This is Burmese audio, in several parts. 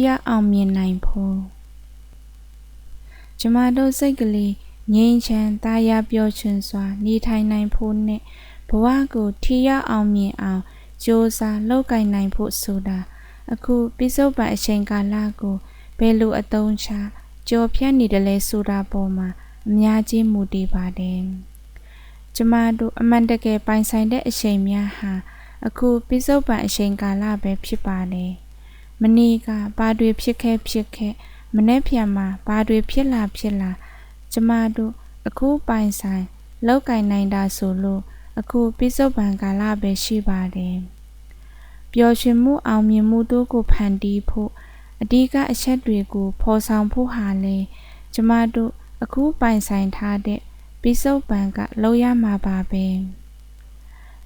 ရအောင်မြင်နိုင်ဖို့ကျမတို့စိတ်ကလေးငြိမ်းချမ်းသာယာပျော်ရွှင်စွာနေထိုင်နိုင်ဖို့နဲ့ဘဝကိုထိရောက်အောင်မြင်အောင်ကြိုးစားလုပ်ကိုင်နိုင်ဖို့ဆိုတာအခုပိဿုပန်အချိန်ကာလကိုဘယ်လိုအသုံးချကြော်ဖြတ်နေတယ်လဲဆိုတာပေါ်မှာအများကြီးမူတည်ပါတယ်ကျမတို့အမှန်တကယ်ပိုင်ဆိုင်တဲ့အချိန်များဟာအခုပိဿုပန်အချိန်ကာလပဲဖြစ်ပါတယ်မနေ့ကဘာတွေဖြစ်ခဲ့မနေ့ပြန်မှာဘာတွေဖြစ်လာကျမတို့အခုပိုင်ဆိုင်လောက်ကိုင်နိုင်တာဆိုလို့အခုပိဿုပန်ကာလပဲရှိပါတယ်ပျော်ရွှင်မှုအောင်မြင်မှုတို့ကိုဖန်တီးဖို့အဓိကအချက်တွေကိုဖော်ဆောင်ဖို့ဟာလေကျမတို့အခုပိုင်ဆိုင်ထားတဲ့ပိဿုပန်ကလောက်ရမှာပါပဲ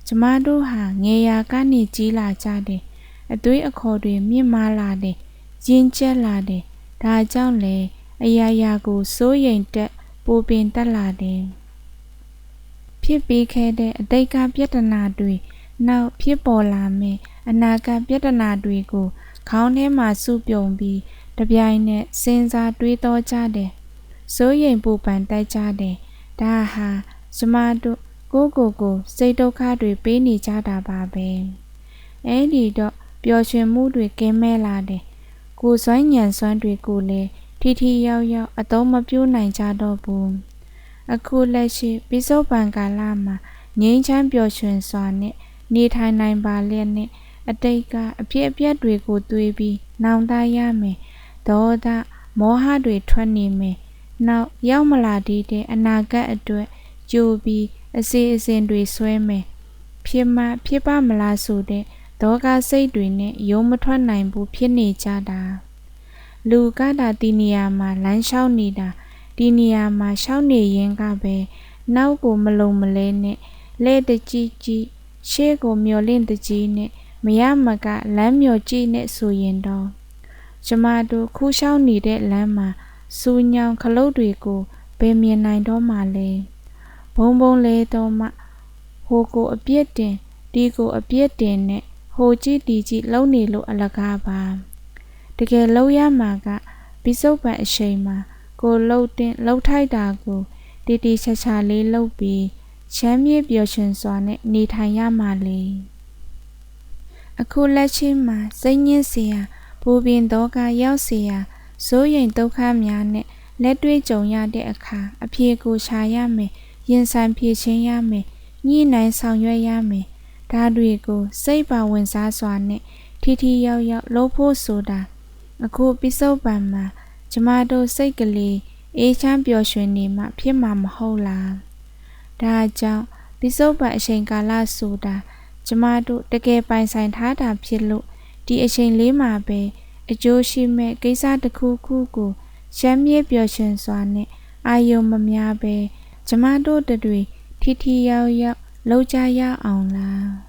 ကျမတို့ဟာငယ်ရာကနေကြီးလာကြတယ်အသွေးအခေါ်တွေမြင့်မားလာတယ်ရင်းကျက်လာတယ်ဒါကြောင့်လေအရာရာကိုစိုးရိမ်တက်ပူပင်တက်လာတယ်ဖြစ်ပြီးခဲ့တဲ့အတိတ်ကပြဿနာတွေနောက်ဖြစ်ပေါ်လာမယ့်အနာဂတ်ပြဿနာတွေကိုခေါင်းထဲမှာစုပြုံပြီးတပြိုင်နက်စဉ်းစားတွေးတောကြတယ်စိုးရိမ်ပူပန်တိုက်ကြတယ်ဒါဟာကျမတို့ကိုစိတ်ဒုက္ခတွေပေးနေကြတာပါပဲအဲ့ဒီတော့ပျော်ရွှင်မှုတွေကင်းမဲ့လာတယ်ကိုယ်စွမ်းညံစွမ်းတွေကိုလည်းထိရောက်အသုံးမပြုနိုင်ကြတော့ဘူးအခုလက်ရှိပိဿုပန်ကာလမှာငြိမ်းချမ်းပျော်ရွှင်စွာနဲ့နေထိုင်နိုင်ပါလျက်နဲ့အတိတ်ကအဖြစ်အပျက်တွေကိုတွေးပြီးနောင်တရမယ်ဒေါသမောဟတွေထွက်နေမယ်နောက်ရောက်မလာတဲ့အနာဂတ်အတွက်ကြိုပြီးအစီအစဉ်တွေဆွဲမယ်ဖြစ်ပါမလားဆိုတဲ့ဒေါကစိတ်တွေနဲ့ရုံးမထွက်နိုင်ဘူးဖြစ်နေကြတာလူကတာဒီနေရာမှာလမ်းလျှောက်နေတာဒီနေရာမှာရှောက်နေရင်ကပဲနောက်ကိုမလုံမလဲနဲ့လက်တကြီးရှေ့ကိုမျောလင့်တကြီးနဲ့မရမကလမ်းမျောကြည့်နဲ့ဆိုရင်တော့ကျမတို့ခူးရှောက်နေတဲ့လမ်းမှာစူညောင်ခလုတ်တွေကိုဘယ်မြင်နိုင်တော့မှလဲဘုံလဲတော့မှဟိုကိုအပြစ်တင်ဒီကိုအပြစ်တင်နဲ့ဟိုကြည့်ဒီကြည့်လုံနေလို့အလကားပါတကယ်လုံရမှာကပိဿုပန်အချိန်မှာကိုလှုပ်ထိုက်တာကိုတီချာလေးလှုပ်ပြီးချမ်းမြေ့ပျော်ရွှင်စွာနဲ့နေထိုင်ရမှာလေအခုလက်ရှိမှာစိတ်ညစ်เสียပူပင်ဒုက္ခရောက်เสียစိုးရိမ်ဒုက္ခများနဲ့လက်တွေ့ကြုံရတဲ့အခါအဖြေကိုရှာရမယ်ရင်ဆိုင်ဖြေရှင်းရမယ်ညှိနှိုင်းဆောင်ရွက်ရမယ်ဒါတွေကိုစိတ်ပါဝင်စားစွာနဲ့ထိရောက်လုပ်ဖို့ဆိုတာအခုပိဿုပန်မှာကျမတို့စိတ်ကလေးအေးချမ်းပျော်ရွှင်နေမှဖြစ်မှာမဟုတ်လားဒါကြောင့်ပိဿုပန်အချိန်ကာလဆိုတာကျမတို့တကယ်ပိုင်ဆိုင်ထားတာဖြစ်လို့ဒီအချိန်လေးမှာပဲအကျိုးရှိမဲ့ကိစ္စတစ်ခုခုကိုချမ်းမြေ့ပျော်ရွှင်စွာနဲ့အာယုံမများပဲကျမတို့တွေထိရောက်လုပ်ကြရအောင်လား